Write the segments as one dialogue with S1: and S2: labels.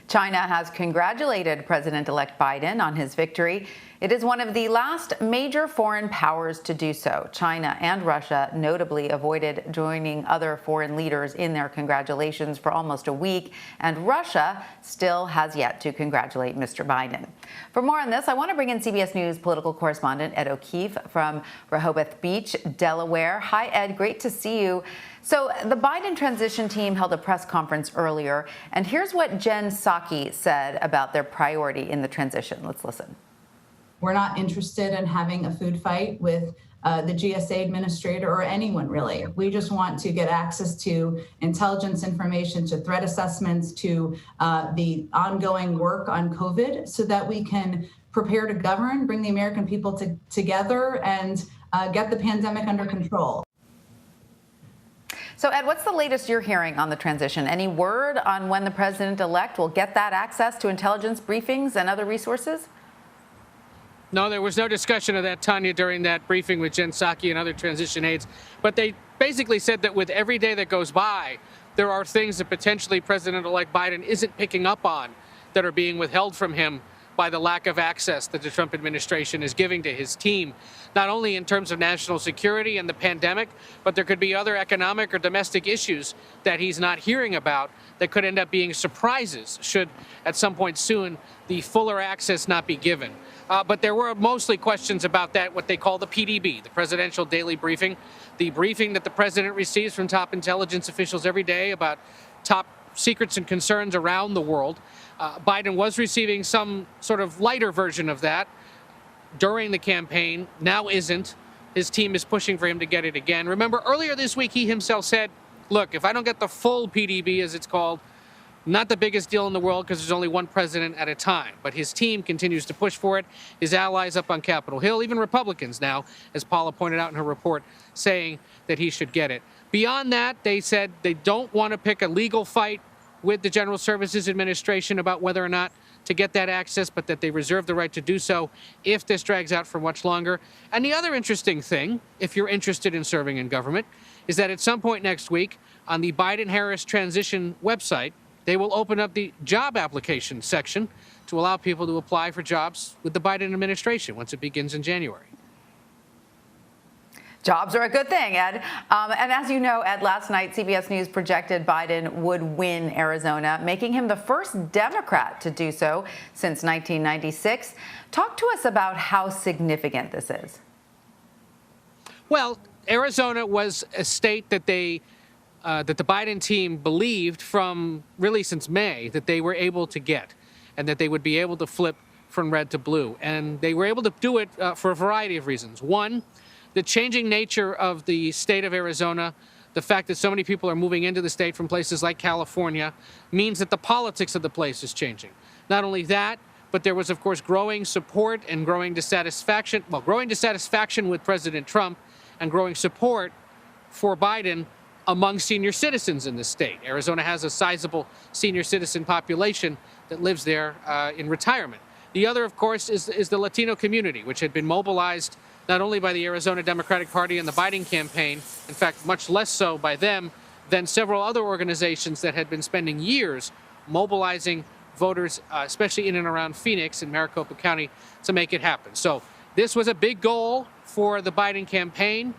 S1: China has congratulated President-elect Biden on his victory. It is one of the last major foreign powers to do so. China and Russia notably avoided joining other foreign leaders in their congratulations for almost a week, and Russia still has yet to congratulate Mr. Biden. For more on this, I want to bring in CBS News political correspondent Ed O'Keefe from Rehoboth Beach, Delaware. Hi, Ed. Great to see you. So the Biden transition team held a press conference earlier, and here's what Jen Psaki said about their priority in the transition. Let's listen.
S2: We're not interested in having a food fight with the GSA administrator or anyone, really. We just want to get access to intelligence information, to threat assessments, to the ongoing work on COVID so that we can prepare to govern, bring the American people together, and get the pandemic under control.
S1: So, Ed, what's the latest you're hearing on the transition? Any word on when the president-elect will get that access to intelligence briefings and other resources?
S3: No, there was no discussion of that, Tanya, during that briefing with Jen Psaki and other transition aides. But they basically said that with every day that goes by, there are things that potentially President-elect Biden isn't picking up on that are being withheld from him by the lack of access that the Trump administration is giving to his team, not only in terms of national security and the pandemic, but there could be other economic or domestic issues that he's not hearing about that could end up being surprises should at some point soon the fuller access not be given. But there were mostly questions about that, what they call the PDB, the Presidential Daily Briefing, the briefing that the president receives from top intelligence officials every day about top secrets and concerns around the world. Biden was receiving some sort of lighter version of that during the campaign, now isn't. His team is pushing for him to get it again. Remember, earlier this week, he himself said, look, if I don't get the full PDB, as it's called, not the biggest deal in the world because there's only one president at a time. But his team continues to push for it. His allies up on Capitol Hill, even Republicans now, as Paula pointed out in her report, saying that he should get it. Beyond that, they said they don't want to pick a legal fight with the General Services Administration about whether or not to get that access, but that they reserve the right to do so if this drags out for much longer. And the other interesting thing, if you're interested in serving in government, is that at some point next week on the Biden-Harris transition website, they will open up the job application section to allow people to apply for jobs with the Biden administration once it begins in January.
S1: Jobs are a good thing, Ed. And as you know, Ed, last night CBS News projected Biden would win Arizona, making him the first Democrat to do so since 1996. Talk to us about how significant this is.
S3: Well, Arizona was a state that the Biden team believed from really since May that they were able to get and that they would be able to flip from red to blue. And they were able to do it for a variety of reasons. One, the changing nature of the state of Arizona, the fact that so many people are moving into the state from places like California, means that the politics of the place is changing. Not only that, but there was, of course, growing support and growing dissatisfaction with President Trump and growing support for Biden among senior citizens in the state. Arizona has a sizable senior citizen population that lives there in retirement. The other, of course, is the Latino community, which had been mobilized not only by the Arizona Democratic Party and the Biden campaign, in fact, much less so by them than several other organizations that had been spending years mobilizing voters, especially in and around Phoenix and Maricopa County, to make it happen. So this was a big goal for the Biden campaign.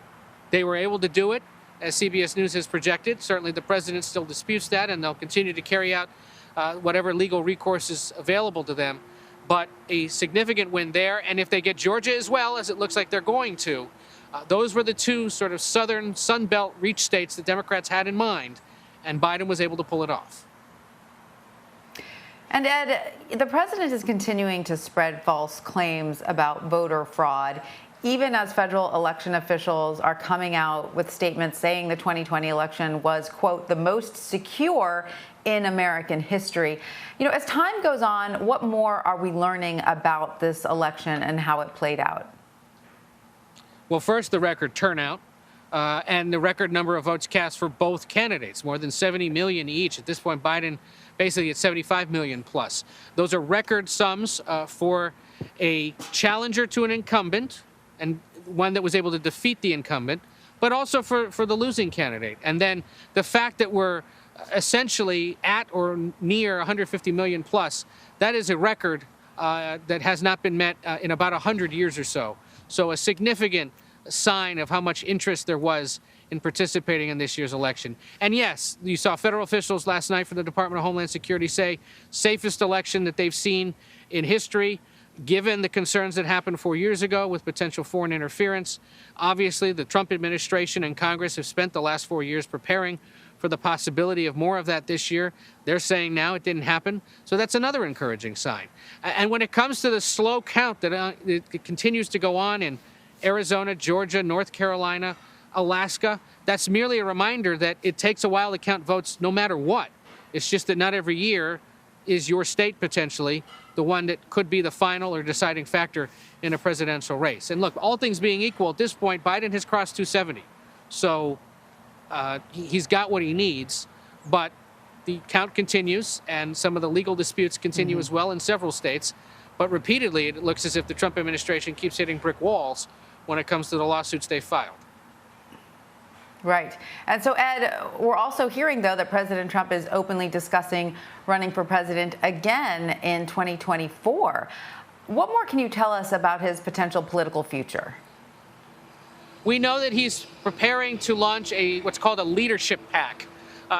S3: They were able to do it, as CBS News has projected. Certainly the president still disputes that, and they'll continue to carry out whatever legal recourse is available to them. But a significant win there. And if they get Georgia as well, as it looks like they're going to, those were the two sort of southern Sun Belt reach states that Democrats had in mind, and Biden was able to pull it off.
S1: And Ed, the president is continuing to spread false claims about voter fraud, even as federal election officials are coming out with statements saying the 2020 election was, quote, the most secure in American history. You know, as time goes on, what more are we learning about this election and how it played out?
S3: Well, first, the record turnout and the record number of votes cast for both candidates, more than 70 million each. At this point, Biden basically at 75 million plus. Those are record sums for a challenger to an incumbent, and one that was able to defeat the incumbent, but also for the losing candidate. And then the fact that we're essentially at or near 150 million plus. That is a record that has not been met in about 100 years or so. So a significant sign of how much interest there was in participating in this year's election. And yes, you saw federal officials last night from the Department of Homeland Security say safest election that they've seen in history, given the concerns that happened 4 years ago with potential foreign interference. Obviously, the Trump administration and Congress have spent the last 4 years preparing for the possibility of more of that this year. They're saying now it didn't happen. So that's another encouraging sign. And when it comes to the slow count that it continues to go on in Arizona, Georgia, North Carolina, Alaska, that's merely a reminder that it takes a while to count votes no matter what. It's just that not every year is your state potentially the one that could be the final or deciding factor in a presidential race. And look, all things being equal, at this point, Biden has crossed 270. So he's got what he needs, but the count continues and some of the legal disputes continue as well in several states. But repeatedly, it looks as if the Trump administration keeps hitting brick walls when it comes to the lawsuits they filed.
S1: Right. And so, Ed, we're also hearing, though, that President Trump is openly discussing running for president again in 2024. What more can you tell us about his potential political future?
S3: We know that he's preparing to launch what's called a leadership PAC,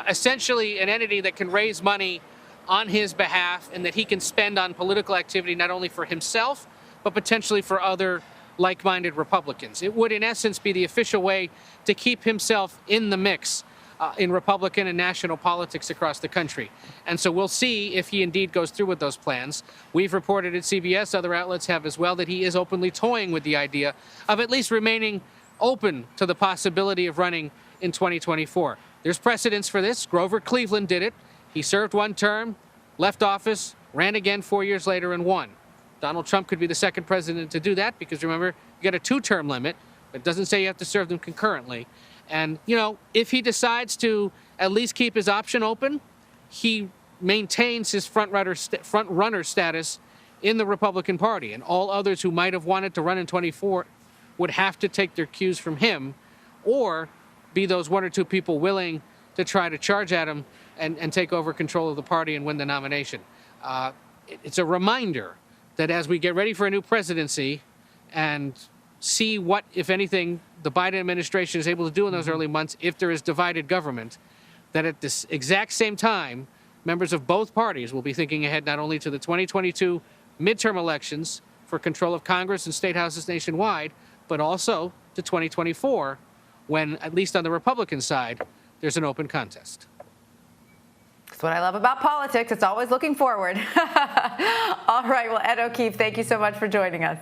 S3: essentially an entity that can raise money on his behalf and that he can spend on political activity not only for himself, but potentially for other like-minded Republicans. It would, in essence, be the official way to keep himself in the mix in Republican and national politics across the country. And so we'll see if he indeed goes through with those plans. We've reported at CBS, other outlets have as well, that he is openly toying with the idea of at least remaining open to the possibility of running in 2024. There's precedence for this. Grover Cleveland did it. He served one term, left office, ran again 4 years later and won. Donald Trump could be the second president to do that because, remember, you got a 2-term limit. It doesn't say you have to serve them concurrently. And, you know, if he decides to at least keep his option open, he maintains his front runner status in the Republican Party. And all others who might have wanted to run in 24 would have to take their cues from him or be those 1 or 2 people willing to try to charge at him and take over control of the party and win the nomination. It's a reminder that as we get ready for a new presidency and see what, if anything, the Biden administration is able to do in those early months, if there is divided government, that at this exact same time, members of both parties will be thinking ahead not only to the 2022 midterm elections for control of Congress and state houses nationwide, but also to 2024, when, at least on the Republican side, there's an open contest.
S1: That's what I love about politics. It's always looking forward. All right. Well, Ed O'Keefe, thank you so much for joining us.